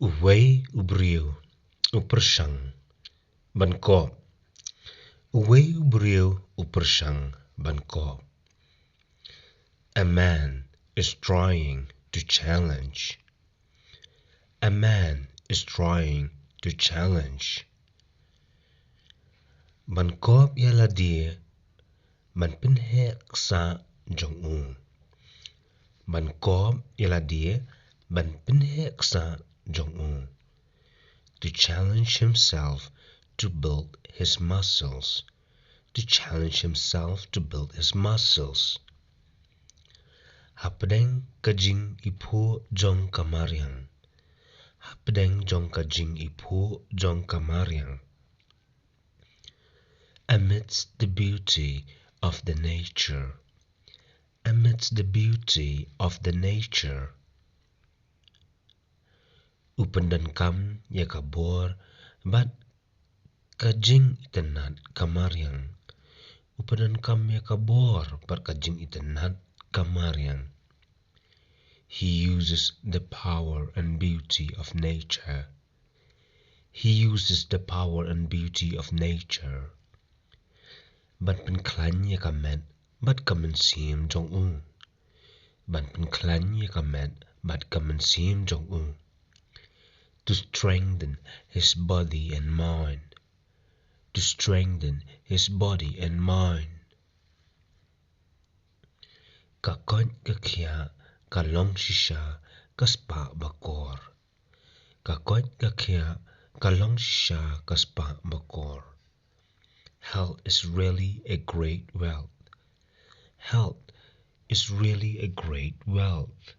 Uwei ubriu upershang bankop. Uwei ubriu upershang bankop. A man is trying to challenge. A man is trying to challenge. Bankop yala dia ban pinhek sa jong-u. Bankop yala dia ban pinhek sa jong-u. To challenge himself to build his muscles. To challenge himself to build his muscles. Hapdeng kajing ipo jong kamariang. Hapdeng jong kajing ipo jong kamariang. Amidst the beauty of the nature. Amidst the beauty of the nature. Upendan kam ya kabor bat kajing itenat kamariang. Upendan kam ya kabor bat kajing itenat kamariang. He uses the power and beauty of nature. He uses the power and beauty of nature. Ban pen klan ya kamet bat kamen sim jong-u. Ban pen klan ya kamet bat kamen sim jong-u. To strengthen his body and mind. To strengthen his body and mind. Kakot kakia kalong shisha kaspa bakor. Kakot kakia kalong shisha kaspa bakor. Health is really a great wealth. Health is really a great wealth.